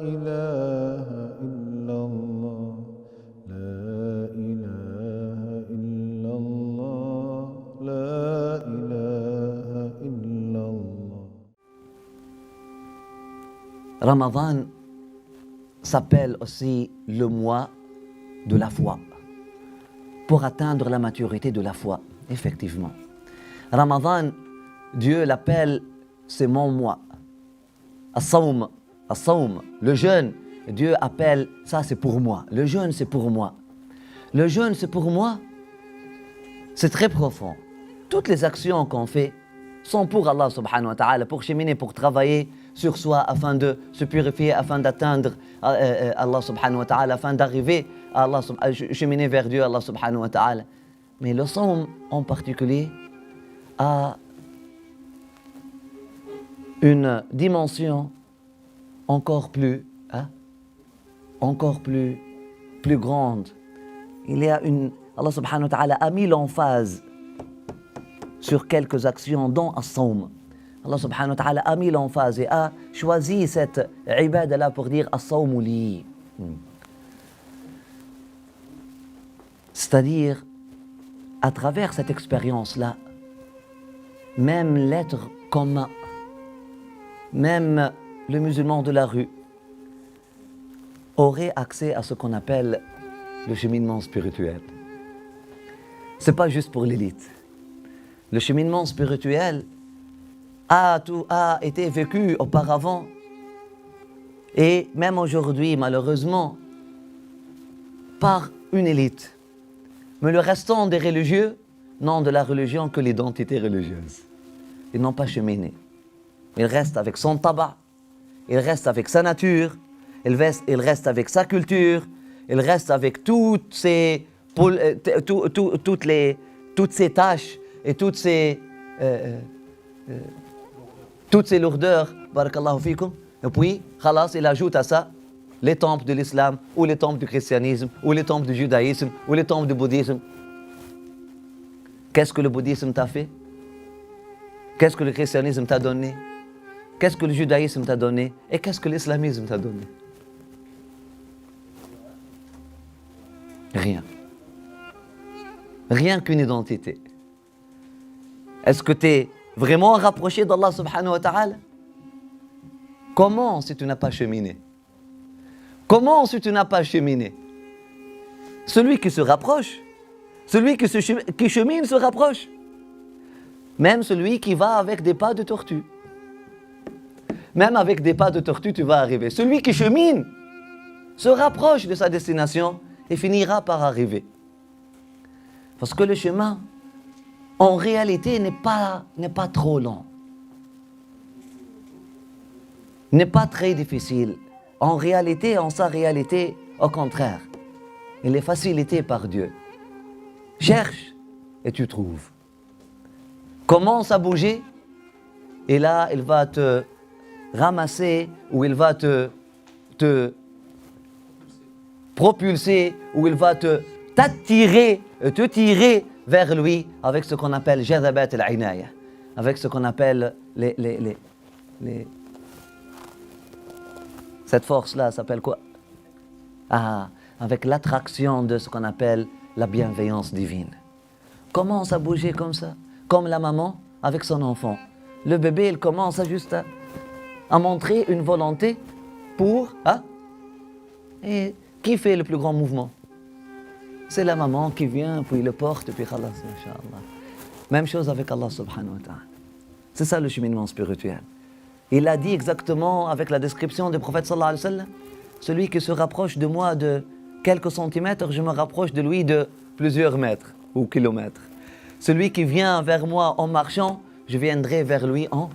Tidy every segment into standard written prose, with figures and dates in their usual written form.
إله إلا الله لا إله إلا الله لا إله إلا الله. Ramadan s'appelle aussi le mois de la foi, pour atteindre la maturité de la foi, effectivement. Ramadan, Dieu l'appelle, c'est mon mois. As-sawm, le jeûne, Dieu appelle, ça c'est pour moi. Le jeûne c'est pour moi. Le jeûne c'est pour moi, c'est très profond. Toutes les actions qu'on fait sont pour Allah subhanahu wa ta'ala, pour cheminer, pour travailler sur soi afin de se purifier, afin d'atteindre Allah subhanahu wa ta'ala, afin d'arriver à Allah, cheminer vers Dieu, Allah subhanahu wa ta'ala. Mais le sawm en particulier a une dimension encore plus grande. Allah subhanahu wa ta'ala a mis l'emphase sur quelques actions dont as-sawm. Allah subhanahu wa ta'ala a mis l'emphase et a choisi cette ibada-là pour dire as-sawmu li. C'est-à-dire, à travers cette expérience-là, même l'être commun, même le musulman de la rue, aurait accès à ce qu'on appelle le cheminement spirituel. C'est pas juste pour l'élite. Le cheminement spirituel a été vécu auparavant et même aujourd'hui, malheureusement, par une élite. Mais le restant des religieux n'ont de la religion que l'identité religieuse. Ils n'ont pas cheminé. Il reste avec son tabac, il reste avec sa nature, il reste avec sa culture, il reste avec toutes ses tâches et toutes ces lourdeurs, barakallahu fikum. Et puis, khalas, il ajoute à ça les temples de l'islam, ou les temples du christianisme, ou les temples du judaïsme, ou les temples du bouddhisme. Qu'est-ce que le bouddhisme t'a fait? Qu'est-ce que le christianisme t'a donné? Qu'est-ce que le judaïsme t'a donné? Et qu'est-ce que l'islamisme t'a donné? Rien. Rien qu'une identité. Est-ce que tu es vraiment rapproché d'Allah subhanahu wa ta'ala? Comment si tu n'as pas cheminé? Comment si tu n'as pas cheminé? Celui qui se rapproche, celui qui chemine se rapproche. Même celui qui va avec des pas de tortue. Même avec des pas de tortue, tu vas arriver. Celui qui chemine se rapproche de sa destination et finira par arriver. Parce que le chemin, en réalité, n'est pas trop long. N'est pas très difficile. En réalité, en sa réalité, au contraire, il est facilité par Dieu. Cherche et tu trouves. Commence à bouger et là, il va te ramasser ou il va te propulser ou il va te tirer vers lui avec ce qu'on appelle jadabat al-inaya, avec ce qu'on appelle cette force-là s'appelle quoi? Avec l'attraction de ce qu'on appelle la bienveillance divine. Commence à bouger comme ça, comme la maman avec son enfant. Le bébé, il commence à montrer une volonté pour... Et qui fait le plus grand mouvement? C'est la maman qui vient, puis le porte, puis khalas, masha'Allah. Même chose avec Allah subhanahu wa ta'ala. C'est ça le cheminement spirituel. Il a dit exactement avec la description du prophète sallallahu alayhi wa sallam, celui qui se rapproche de moi de quelques centimètres, je me rapproche de lui de plusieurs mètres ou kilomètres. Celui qui vient vers moi en marchant, je viendrai vers lui en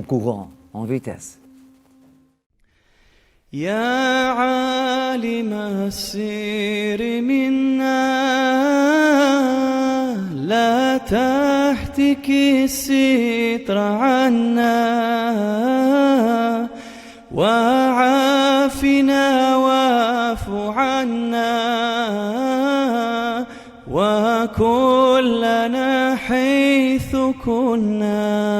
courant, en vitesse. يا عالم السر منا لا تحتكي الستر عنا وعافنا واعف عنا وكلنا حيث كنا